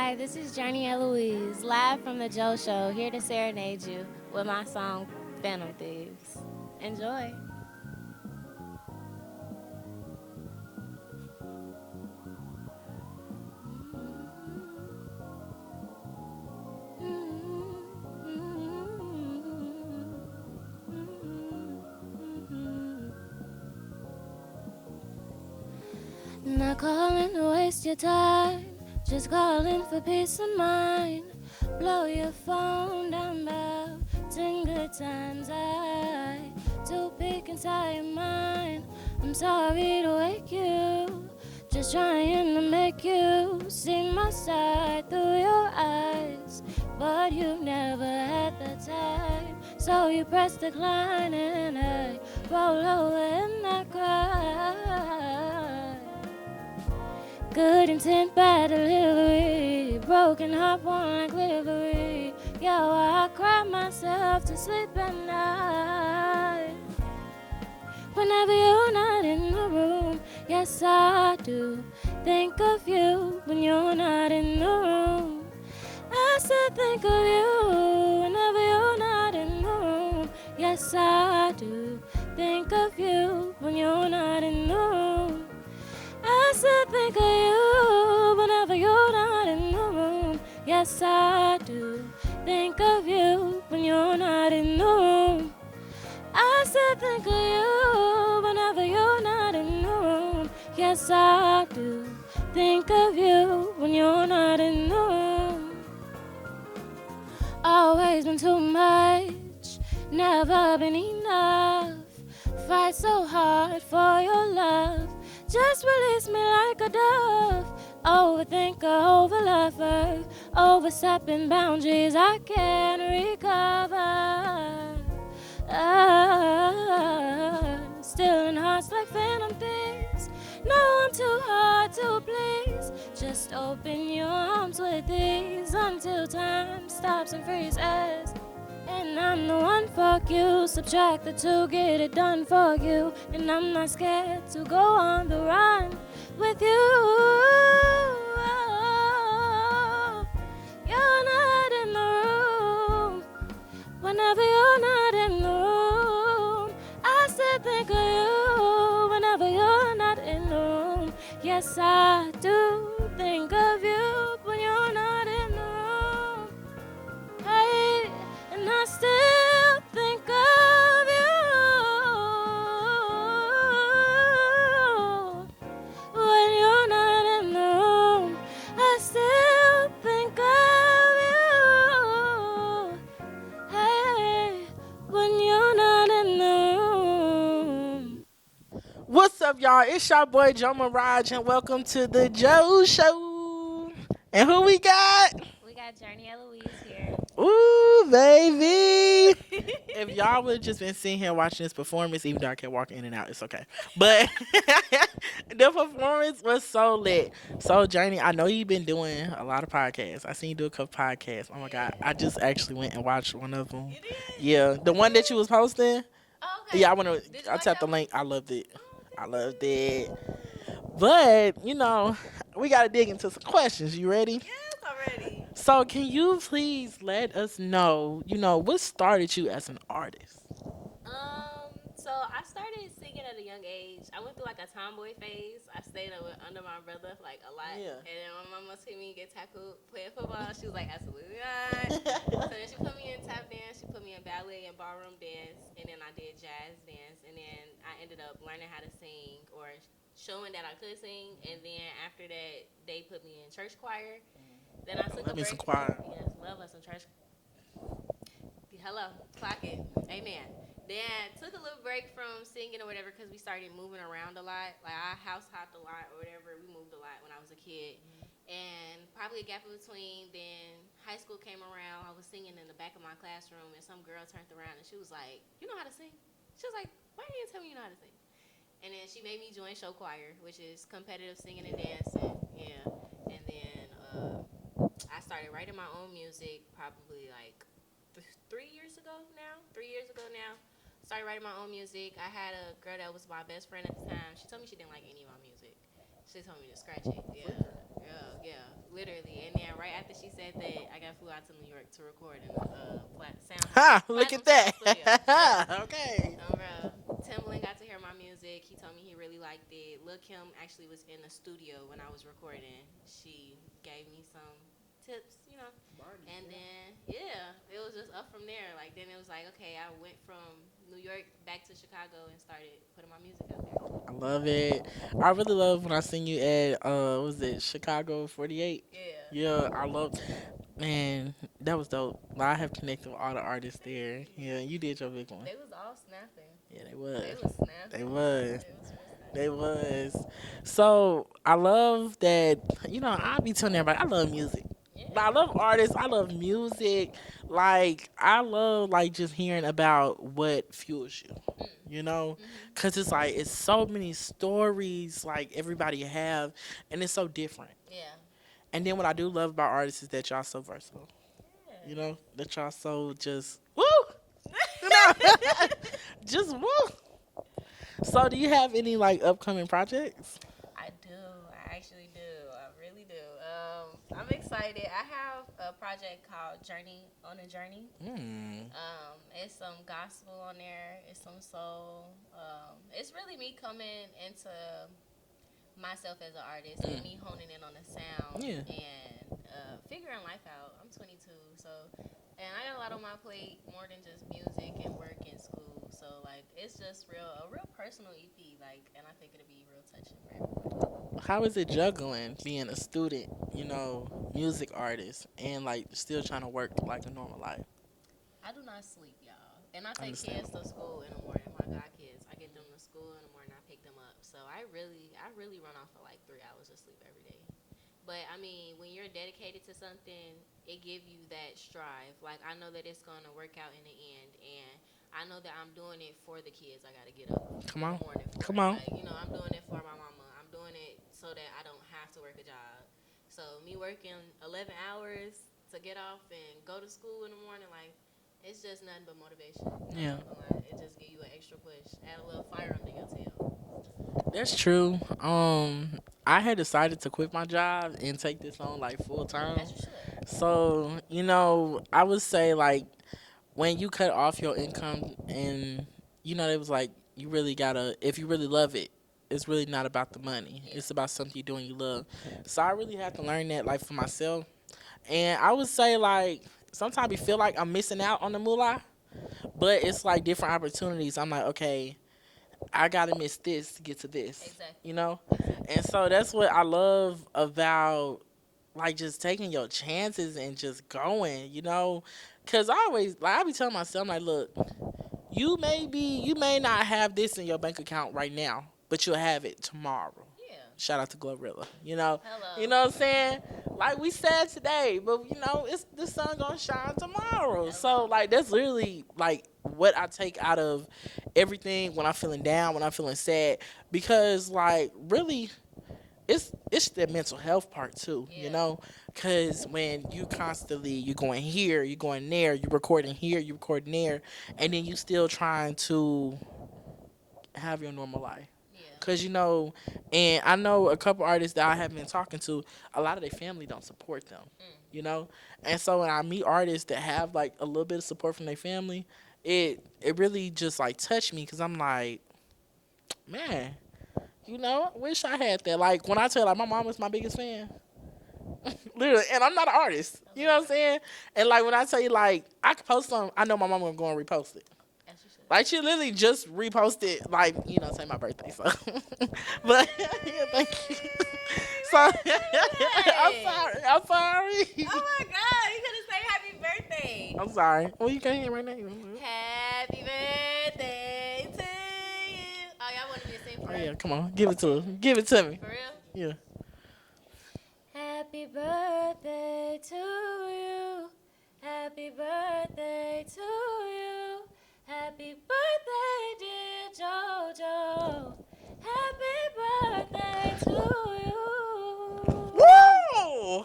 Hi, this is Journey Eloise, live from TheJoShow, here to serenade you with my song Phantom Thieves. Enjoy. Not calling to waste your time, just calling for peace of mind. Blow your phone down about 10 good times. I do peek inside your mind. I'm sorry to wake you, just trying to make you see my side through your eyes. But you never had the time, so you press decline and I roll over and I cry. Good intent, bad delivery. Broken heart, won't like livery. Yeah, well, I cry myself to sleep at night. Whenever you're not in the room, yes, I do think of you when you're not in the room. I said think of you whenever you're not in the room. Yes, I do think of you when you're not in the room. I said think of you whenever you're not in the room. Yes, I do think of you when you're not in the room. I said think of you whenever you're not in the room. Yes, I do think of you when you're not in the room. Always been too much, never been enough. Fight so hard for your love, just release me like a dove. Overthinker, overlover, overstepping boundaries I can't recover. Stealing hearts like phantom thieves. No, I'm too hard to please. Just open your arms with these until time stops and freezes. And I'm the one for you. Subtract the two, get it done for you. And I'm not scared to go on the run with you. You're not in the room. Whenever you're not in the room, I said think of you. Whenever you're not in the room, yes, I do think of you when you're not in the room. Hey, and I still think of you when you're not in the room. I still think of you. Hey, when you're not in the room. What's up, y'all? It's your boy Joe Mirage, and welcome to the Joe Show. And who we got? We got Journey Eloise here. Ooh, baby. If y'all would have just been sitting here watching this performance, even though I kept walking in and out, it's okay. But the performance was so lit. So, Journey, I know you've been doing a lot of podcasts. I seen you do a couple podcasts. Oh my God. I just actually went and watched one of them. You did? Yeah. The one that you was posting. Oh, okay. Yeah, I want Did to. you I like tapped that the one? link. I loved it. Oh, I thank loved it. you. But, we got to dig into some questions. You ready? Yes, I'm ready. So, can you please let us know, what started you as an artist? So I started singing at a young age. I went through like a tomboy phase. I stayed under my brother like a lot, Yeah. and then my mama seen me get tackled playing football. She was like, absolutely not. So then she put me in tap dance. She put me in ballet and ballroom dance, and then I did jazz dance, and then I ended up learning how to sing or showing that I could sing. And then after that, they put me in church choir. Then I I took a love me some break from choir. yes, love us some church. Hello, clock it. Amen. Then took a little break from singing or whatever because we started moving around a lot. Like I house hopped a lot or whatever. We moved a lot when I was a kid. And probably a gap in between. Then high school came around. I was singing in the back of my classroom, and some girl turned around and she was like, "You know how to sing?" She was like, "Why didn't you tell me you know how to sing?" And then she made me join show choir, which is competitive singing and dancing. Yeah. And then I started writing my own music probably like 3 years ago now. 3 years ago now. Started writing my own music. I had a girl that was my best friend at the time. She told me she didn't like any of my music. She told me to scratch it. Yeah. Yeah. Literally. And then right after she said that, I got flew out to New York to record in the Ha! Look Platinum at Sound that. Studio. Yeah. Okay. Timbaland got to hear my music. He told me he really liked it. Lil Kim actually was in the studio when I was recording. She gave me some tips, you know. And then, yeah, it was just up from there. Like, then it was like, okay, I went from New York back to Chicago and started putting my music out there. I love it. I really love when I seen you at what was it, Chicago 48? Yeah. Yeah, I love, man, that was dope. Like, I have connected with all the artists there. Yeah, you did your big one. They was all snapping. Yeah, they was. They was snapping. They was. They was real snapping. They was. So I love that. I be telling everybody I love music. But I love artists. I love music. Like I love like just hearing about what fuels you. Cause it's like it's so many stories like everybody have, and it's so different. Yeah. And then what I do love about artists is that y'all so versatile. That y'all so just woo. Just woo. So, do you have any like upcoming projects? I do. I actually do. I really do. I'm excited. I have a project called Journey on a Journey. It's some gospel on there. It's some soul. It's really me coming into myself as an artist and me honing in on the sound and figuring life out. I'm 22, so and I got a lot on my plate, more than just music and work and school. So like it's just a real personal EP. Like, and I think it'll be real touching for everyone. How is it juggling being a student, music artist, and like still trying to work like a normal life? I do not sleep, y'all, and I take Understand. kids to school in the morning. My god kids, I get them to school in the morning. I pick them up. So I really run off of like 3 hours of sleep every day. But I mean, when you're dedicated to something, it gives you that strive. Like I know that it's gonna work out in the end, and I know that I'm doing it for the kids. I gotta get up Come in on. the morning for. Come on. Like I'm doing it for my mama. I'm doing it so that I don't have to work a job. So me working 11 hours to get off and go to school in the morning, like it's just nothing but motivation. Yeah. It just give you an extra push, add a little fire under your tail. That's true. I had decided to quit my job and take this on like full time. As you should. So, I would say like when you cut off your income and it was like you really gotta if you really love it, it's really not about the money. It's about something you doing you love. So I really had to learn that like for myself. And I would say like sometimes you feel like I'm missing out on the moolah, but it's like different opportunities. I'm like, okay, I gotta miss this to get to this. Exactly. And so that's what I love about like just taking your chances and just going, Cause I always like I be telling myself, I'm like, look, you may not have this in your bank account right now, but you'll have it tomorrow. Yeah. Shout out to Glorilla. Hello. You know what I'm saying? Like we said today, but it's the sun gonna shine tomorrow. Hello. So like that's really like what I take out of everything when I'm feeling down, when I'm feeling sad, because like really it's the mental health part too, because when you constantly you're going here, you're going there, you're recording here, you're recording there, and then you still trying to have your normal life. Because, and I know a couple artists that I have been talking to, a lot of their family don't support them, And so when I meet artists that have, like, a little bit of support from their family, it really just, like, touched me because I'm like, man, I wish I had that. Like, when I tell you, like, my mom was my biggest fan. Literally. And I'm not an artist. You know what I'm saying? And, like, when I tell you, like, I could post something, I know my mom going to go and repost it. Like, she literally just reposted, like, say my birthday, so. But, yeah, thank you. So, I'm sorry. Oh, my God. You could have said happy birthday. I'm sorry. Well, you can't hear right now. Happy birthday to you. Oh, y'all wanted me to sing for real? Oh, yeah, come on. Give it to her. Give it to me. For real? Yeah. Happy birthday to you. Happy birthday to you. Happy birthday, dear JoJo. Happy birthday to you. Woo!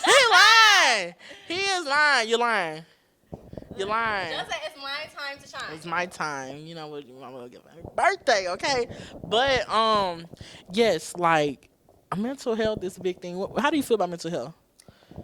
He lying. He is lying. You're lying. You're lying. Just say it's my time to shine. It's my time. You know what? I'm gonna get my birthday, okay? But yes, like mental health is a big thing. How do you feel about mental health?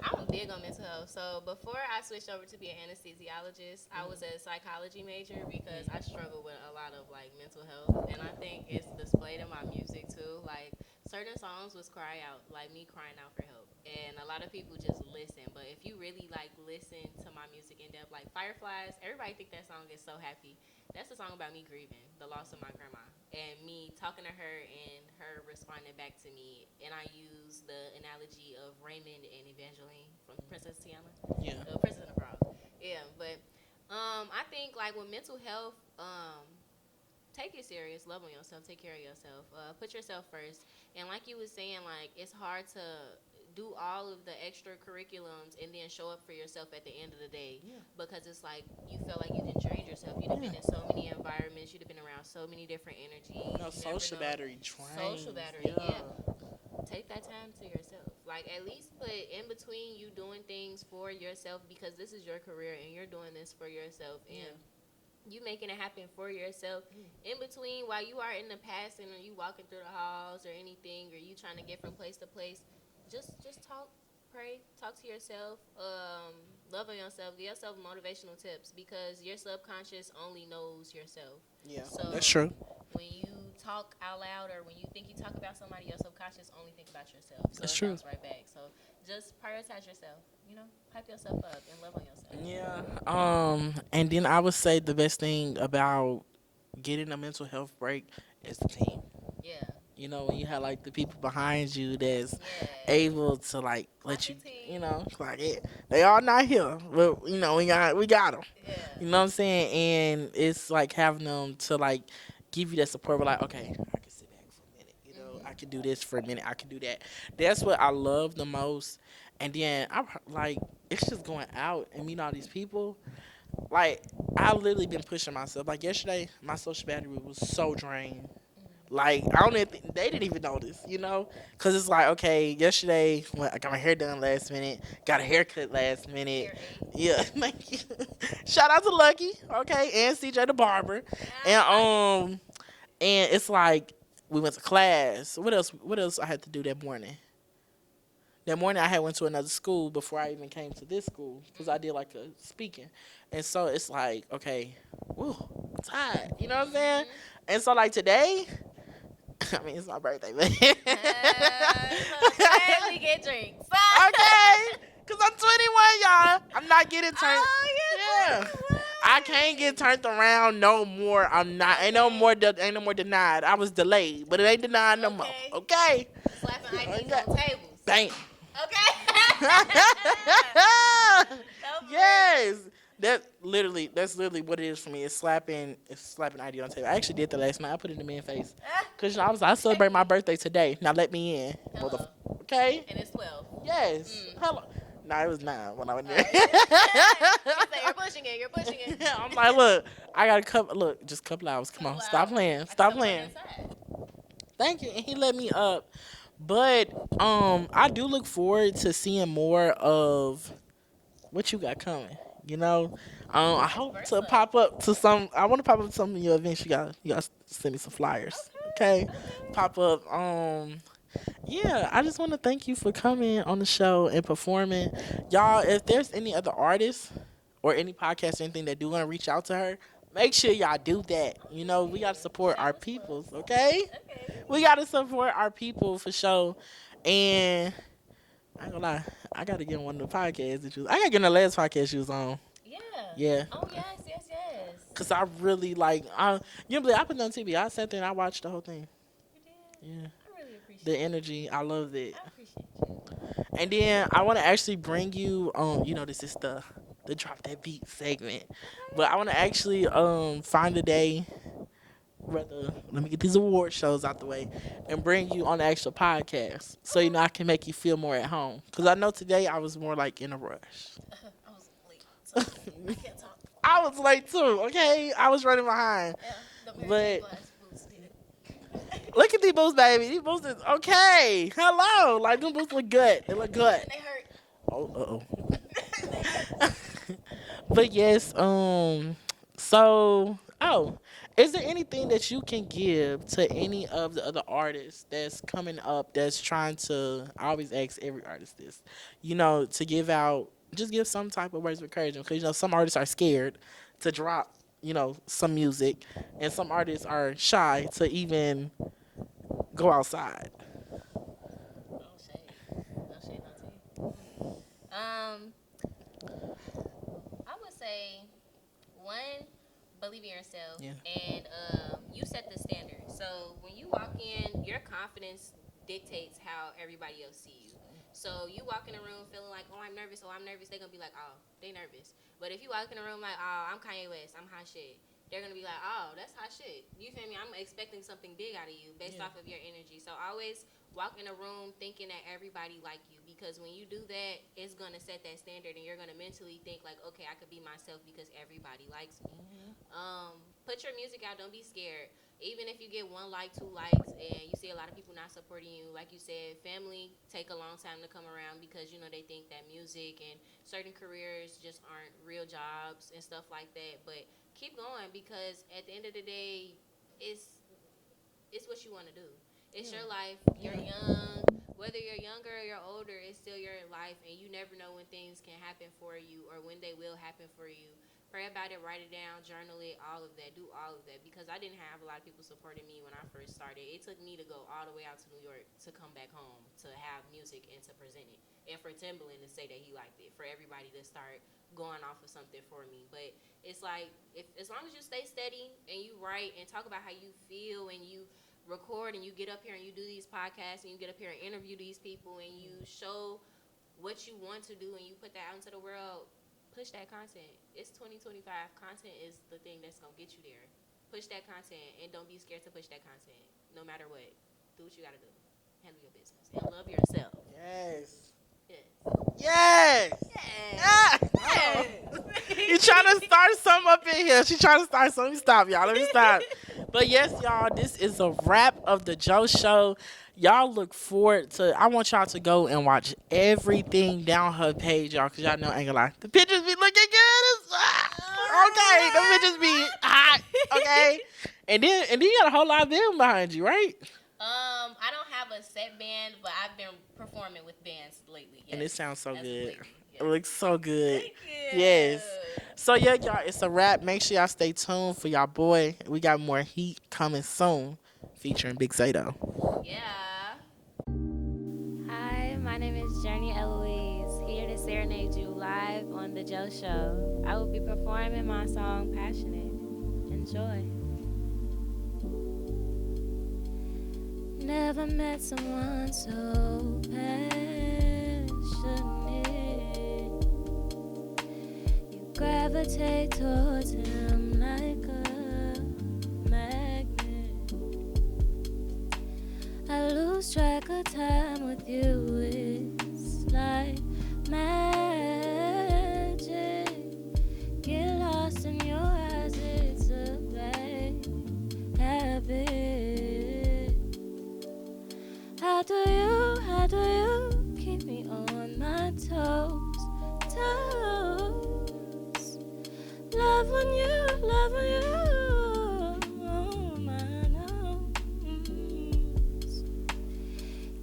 I'm big on mental health. So before I switched over to be an anesthesiologist, I was a psychology major because I struggle with a lot of like mental health, and I think it's displayed in my music too. Like certain songs was cry out, like me crying out for help, and a lot of people just listen. But if you really like listen to my music in depth, like Fireflies, everybody think that song is so happy. That's a song about me grieving the loss of my grandma and me talking to her and her responding back to me. And I use the analogy of Raymond and Evangeline from Princess Tiana, Yeah. Princess and the Frog. Yeah, but I think like with mental health, take it serious, love on yourself, take care of yourself, put yourself first. And like you was saying, like it's hard to do all of the extra curriculums and then show up for yourself at the end of the day, Yeah. because it's like you feel like you didn't drain yourself. You'd have been in so many environments, you'd have been around so many different energies. No, You never social know. battery drains. Social battery, yeah. Take that time to yourself. Like at least put in between you doing things for yourself, because this is your career and you're doing this for yourself, and you making it happen for yourself. In between, while you are in the past and you walking through the halls or anything, or you trying to get from place to place, just talk, pray, talk to yourself, love on yourself, give yourself motivational tips, because your subconscious only knows yourself. Yeah, So that's true. when you talk out loud or when you think you talk about somebody, your subconscious only think about yourself. So That's it true. comes right back. So just prioritize yourself. You know, hype yourself up and love on yourself. Yeah. And then I would say the best thing about getting a mental health break is the team. Yeah. You know, when you have like the people behind you that's Yeah. able to like let Clap you, your team. you know, like they all not here, but you know we got them. Yeah. You know what I'm saying? And it's like having them to like give you that support. But like, okay, I can sit back for a minute. You know, I can do this for a minute. I can do that. That's what I love the most. And then I like it's just going out and meeting all these people. Like I literally been pushing myself. Like yesterday, my social battery was so drained. Like I don't even they didn't even notice, you know, because it's like okay, yesterday when I got my hair done last minute, got a haircut last minute, yeah, thank you. Shout out to Lucky, okay, and CJ the barber, and it's like we went to class. What else? What else I had to do that morning? That morning I had went to another school before I even came to this school because I did like a speaking, and so it's like okay, woo, I'm tired, you know what I'm saying? And so like today. I mean, it's my birthday, man. Okay, we get drinks. Okay, cause I'm 21, y'all. I'm not getting turned. Oh, yeah, 21. I can't get turned around no more. I'm not. Ain't no more. Ain't no more denied. I was delayed, but it ain't denied no more. Okay. Slapping IDs on tables. Bam. Okay. Yes. That's literally what it is for me. It's slapping ID on the table. I actually did that last night. I put it in the man's face. Cause you know, I celebrate my birthday today. Now let me in. Hello. Okay. And it's 12. Yes. Hello. Nah, it was 9 when I went there. You're pushing it. You're pushing it. I'm like, look, I got a couple. Look, just a couple hours. Come on, stop playing. Stop playing. Thank you. And he let me up. But I do look forward to seeing more of what you got coming. You know, I hope to pop up to some. I want to pop up to some of your events. You got send me some flyers. Okay. Pop up. Yeah, I just want to thank you for coming on the show and performing, y'all. If there's any other artists or any podcast or anything that do want to reach out to her, make sure y'all do that. You know, we gotta support our peoples. Okay. We gotta support our people for sure. And I ain't gonna lie, I gotta get on one of the podcasts that you. I gotta get on the last podcast you was on. Yeah. Yeah. Oh yes. Cause I really like. You know, believe I put it on TV. I sat there and I watched the whole thing. You did. Yeah. I really appreciate The energy, I loved it. I appreciate you. And then I want to actually bring you. You know, this is the drop that beat segment, but I want to actually find a day. Rather, let me get these award shows out the way and bring you on the actual podcast so you know I can make you feel more at home. Because I know today I was more like in a rush. I was late, so I can't talk. I was late too, okay? I was running behind. Yeah, the But glass boots did. look at these boots, baby. These boots is okay. Hello. Like, them boots look good. They look good. They hurt. Oh, uh-oh. But yes, So, is there anything that you can give to any of the other artists that's coming up that's trying to? I always ask every artist this, to give out, just give some type of words of encouragement because some artists are scared to drop, some music, and some artists are shy to even go outside. No shade. No shade, no tea. I would say one, believe in yourself, Yeah. and you set the standard. So when you walk in, your confidence dictates how everybody else see you. So you walk in a room feeling like, oh, I'm nervous, oh, I'm nervous. They're gonna be like, oh, they nervous. But if you walk in a room like, oh, I'm Kanye West, I'm hot shit. They're gonna be like, oh, that's hot shit. You feel me? I'm expecting something big out of you based off of your energy. So always walk in a room thinking that everybody like you, because when you do that, it's gonna set that standard, and you're gonna mentally think like, okay, I could be myself because everybody likes me. Put your music out. Don't be scared. Even if you get one like, two likes, and you see a lot of people not supporting you, like you said, family take a long time to come around because they think that music and certain careers just aren't real jobs and stuff like that. But keep going, because at the end of the day, it's it's what you want to do. It's your life. You're young. Whether you're younger or you're older, it's still your life, and you never know when things can happen for you or when they will happen for you. Pray about it, write it down, journal it, all of that. Do all of that, because I didn't have a lot of people supporting me when I first started. It took me to go all the way out to New York to come back home to have music and to present it, and for Timbaland to say that he liked it, for everybody to start going off of something for me. But it's like, if as long as you stay steady and you write and talk about how you feel, and you record and you get up here and you do these podcasts and you get up here and interview these people and you show what you want to do and you put that out into the world, push that content. It's 2025. Content is the thing that's going to get you there. Push that content, and don't be scared to push that content. No matter what. Do what you got to do. Handle your business. And love yourself. Yes. Yes. Yes. Yes. Ah! Yes. You trying to start something up in here. She trying to start something. Let me stop, y'all. Let me stop. But yes, y'all, this is a wrap of the Joe Show. Y'all look forward to, I want y'all to go and watch everything down her page, y'all, because y'all know, I ain't gonna lie, the pictures be looking good. Okay, the pictures be hot. Okay. And then you got a whole lot of them behind you, right? I don't have a set band, but I've been performing with bands lately. Yes. And it sounds so good. Lately, yes. It looks so good. Thank you. Yes. So yeah, y'all, it's a wrap. Make sure y'all stay tuned for y'all boy. We got more heat coming soon, featuring Big Zato. Yeah. Hi, my name is Journey Eloise, here to serenade you live on The Joe Show. I will be performing my song Passionate. Enjoy. Never met someone so passionate. You gravitate towards him like a magnet. I lose track of time with you, it's like magic. Get lost in your eyes, it's a bad habit. How do you keep me on my toes, toes? Love when you on my nose.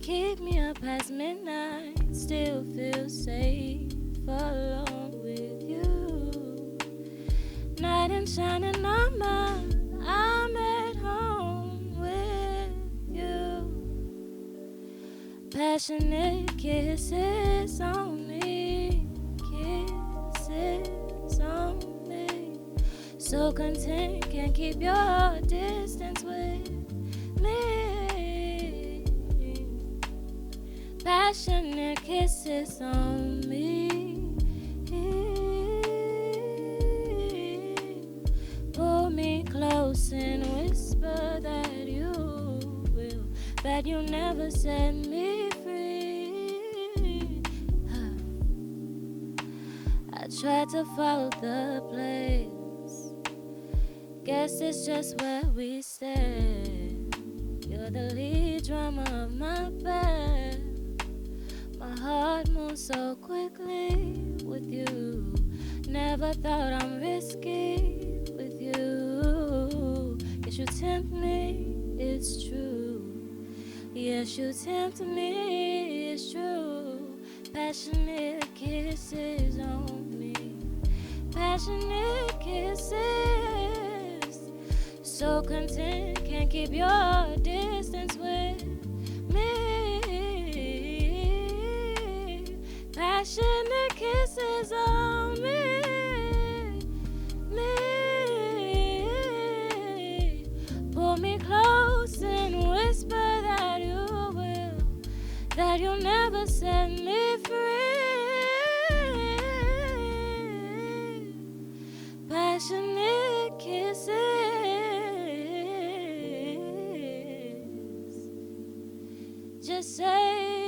Keep me up past midnight, still feel safe alone with you. Night and shining armor, I'm at home with you. Passionate kisses on me, kisses on me. So content, can't keep your distance with me. Passionate kisses on me. Pull me close and whisper that you will, that you never set me free. I tried to follow the place, guess it's just where we stand. You're the lead drummer of my band. My heart moves so quickly with you. Never thought I'm risky with Yes, you tempt me, it's true. Yes, you tempt me, it's true. Passionate kisses on me. Passionate kisses. So content, can't keep your distance with me. Passionate kisses on me. Pull me close and whisper that you will, that you'll never set me free. Passionate kisses. Just say